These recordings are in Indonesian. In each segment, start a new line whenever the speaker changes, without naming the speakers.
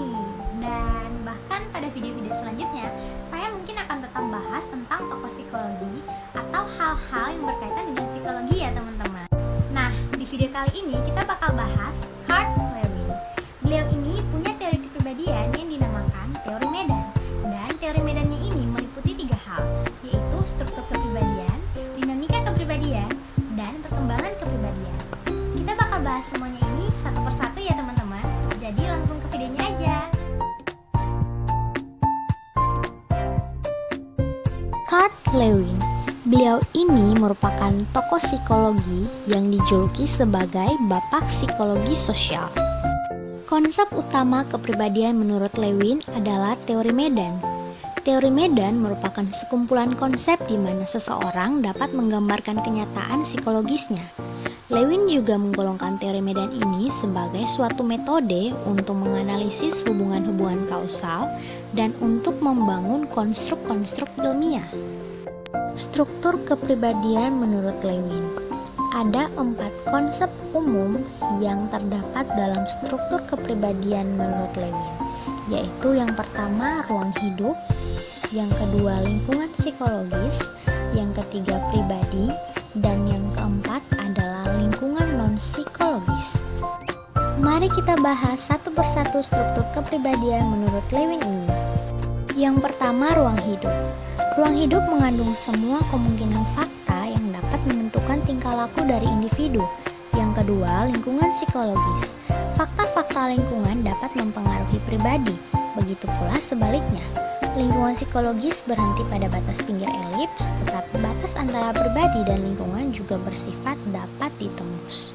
nih. Dan bahkan pada video-video selanjutnya, saya mungkin akan tetap bahas tentang tokoh psikologi atau hal-hal yang berkaitan dengan psikologi ya teman-teman. Nah, di video kali ini kita bakal bahas Kurt Lewin. Beliau ini punya teori kepribadian yang dinamakan teori Medan. Dan teori Medannya ini meliputi 3 hal, yaitu struktur kepribadian, dinamika kepribadian, dan perkembangan kepribadian. Kita bakal bahas semuanya ini satu persatu ya teman-teman. Jadi langsung ke videonya aja.
Kurt Lewin. Beliau ini merupakan tokoh psikologi yang dijuluki sebagai Bapak Psikologi Sosial. Konsep utama kepribadian menurut Lewin adalah teori Medan. Teori Medan merupakan sekumpulan konsep di mana seseorang dapat menggambarkan kenyataan psikologisnya. Lewin juga menggolongkan teori Medan ini sebagai suatu metode untuk menganalisis hubungan-hubungan kausal dan untuk membangun konstruk-konstruk ilmiah. Struktur kepribadian menurut Lewin. Ada 4 konsep umum yang terdapat dalam struktur kepribadian menurut Lewin, yaitu yang pertama ruang hidup, yang kedua lingkungan psikologis, yang ketiga pribadi, dan yang keempat adalah lingkungan non-psikologis. Mari kita bahas satu persatu struktur kepribadian menurut Lewin ini. Yang pertama, ruang hidup. Ruang hidup mengandung semua kemungkinan fakta yang dapat menentukan tingkah laku dari individu. Yang kedua, lingkungan psikologis. Fakta-fakta lingkungan dapat mempengaruhi pribadi, begitu pula sebaliknya. Lingkungan psikologis berhenti pada batas pinggir elips, tetapi batas antara pribadi dan lingkungan juga bersifat dapat ditembus.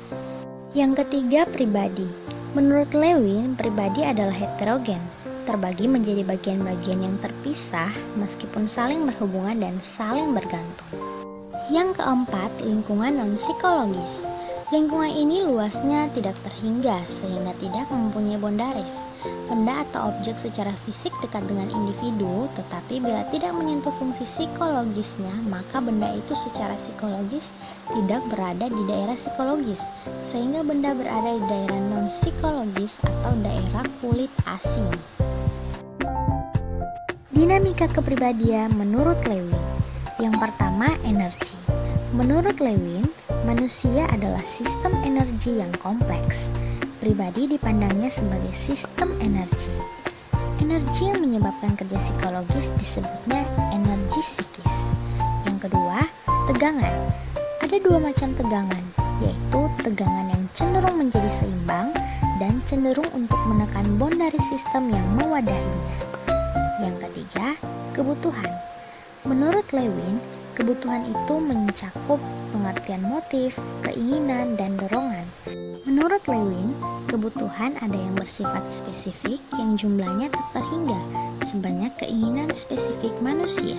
Yang ketiga, pribadi. Menurut Lewin, pribadi adalah heterogen, terbagi menjadi bagian-bagian yang terpisah meskipun saling berhubungan dan saling bergantung. Yang keempat, lingkungan non-psikologis. Lingkungan ini luasnya tidak terhingga sehingga tidak mempunyai boundaries. Benda atau objek secara fisik dekat dengan individu, tetapi bila tidak menyentuh fungsi psikologisnya, maka benda itu secara psikologis tidak berada di daerah psikologis, sehingga benda berada di daerah non-psikologis atau daerah kulit asing. Dinamika kepribadian menurut Lewin. Yang pertama, energi. Menurut Lewin, manusia adalah sistem energi yang kompleks. Pribadi dipandangnya sebagai sistem energi. Energi yang menyebabkan kerja psikologis disebutnya energi psikis. Yang kedua, tegangan. Ada 2 macam tegangan, yaitu tegangan yang cenderung menjadi seimbang dan cenderung untuk menekan boundary sistem yang mewadahinya. Yang ketiga, kebutuhan. Menurut Lewin, kebutuhan itu mencakup pengertian motif, keinginan, dan dorongan. Menurut Lewin, kebutuhan ada yang bersifat spesifik yang jumlahnya tak terhingga, sebanyak keinginan spesifik manusia.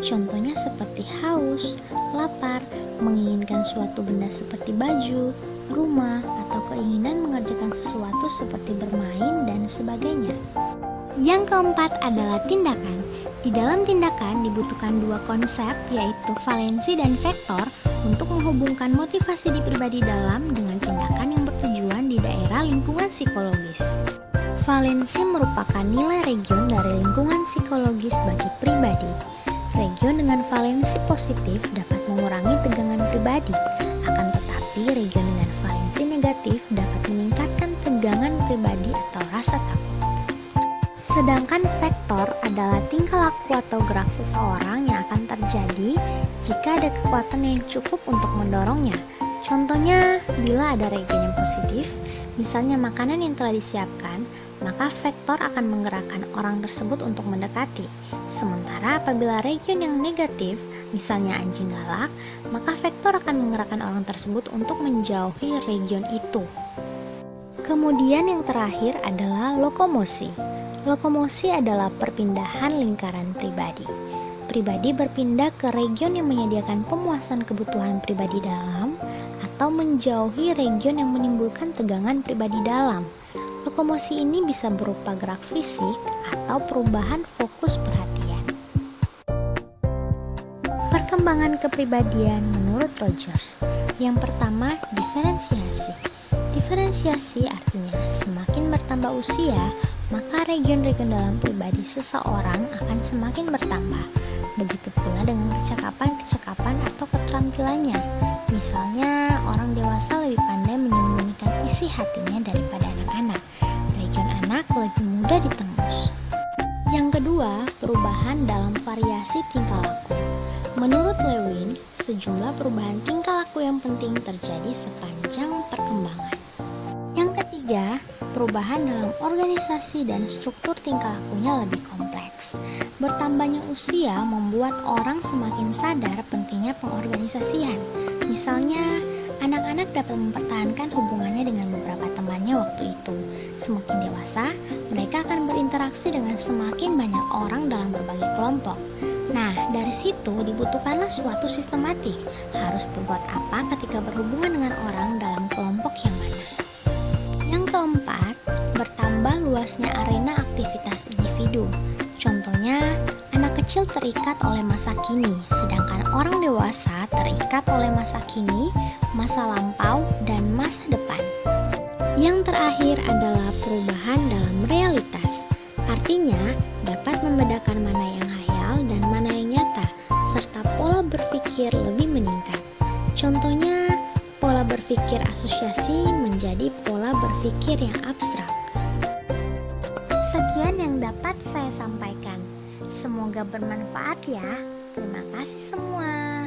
Contohnya seperti haus, lapar, menginginkan suatu benda seperti baju, rumah, atau keinginan mengerjakan sesuatu seperti bermain dan sebagainya. Yang keempat adalah tindakan. Di dalam tindakan dibutuhkan 2 konsep, yaitu valensi dan vektor, untuk menghubungkan motivasi di pribadi dalam dengan tindakan yang bertujuan di daerah lingkungan psikologis. Valensi merupakan nilai region dari lingkungan psikologis bagi pribadi. Region dengan valensi positif dapat mengurangi tegangan pribadi, akan tetapi region dengan valensi negatif dapat meningkatkan tegangan pribadi atau rasa takut. Sedangkan vektor adalah tingkah laku atau gerak seseorang yang akan terjadi jika ada kekuatan yang cukup untuk mendorongnya. Contohnya, bila ada region yang positif, misalnya makanan yang telah disiapkan, maka vektor akan menggerakkan orang tersebut untuk mendekati. Sementara apabila region yang negatif, misalnya anjing galak, maka vektor akan menggerakkan orang tersebut untuk menjauhi region itu. Kemudian yang terakhir adalah lokomosi. Lokomosi adalah perpindahan lingkaran pribadi. Pribadi berpindah ke region yang menyediakan pemuasan kebutuhan pribadi dalam atau menjauhi region yang menimbulkan tegangan pribadi dalam. Lokomosi ini bisa berupa gerak fisik atau perubahan fokus perhatian. Perkembangan kepribadian menurut Rogers. Yang pertama, diferensiasi. Diferensiasi artinya semakin bertambah usia, maka region-region dalam pribadi seseorang akan semakin bertambah. Begitu pula dengan kecakapan-kecakapan atau keterampilannya. Misalnya, orang dewasa lebih pandai menyembunyikan isi hatinya daripada anak-anak. Region anak lebih mudah ditembus. Yang kedua, perubahan dalam variasi tingkah laku. Menurut Lewin, sejumlah perubahan tingkah laku yang penting terjadi sepanjang perkembangan. Yang ketiga, perubahan dalam organisasi dan struktur tingkah lakunya lebih kompleks. Bertambahnya usia membuat orang semakin sadar pentingnya pengorganisasian. Misalnya, anak-anak dapat mempertahankan hubungannya dengan beberapa temannya waktu itu. Semakin dewasa, mereka akan berinteraksi dengan semakin banyak orang dalam berbagai kelompok. Nah, dari situ dibutuhkanlah suatu sistematik. Harus berbuat apa ketika berhubungan dengan orang dalam kelompok yang mana. Yang keempat, bertambah luasnya arena aktivitas individu. Contohnya, anak kecil terikat oleh masa kini, sedangkan orang dewasa terikat oleh masa kini, masa lampau, dan masa depan. Yang terakhir adalah perubahan dalam realitas. Artinya, dapat membedakan mana yang hayal dan mana yang nyata, serta pola berpikir lebih meningkat. Contohnya, pola berpikir asosiasi menjadi pola berpikir yang abstrak.
Sekian yang dapat saya sampaikan. Semoga bermanfaat ya. Terima kasih semua.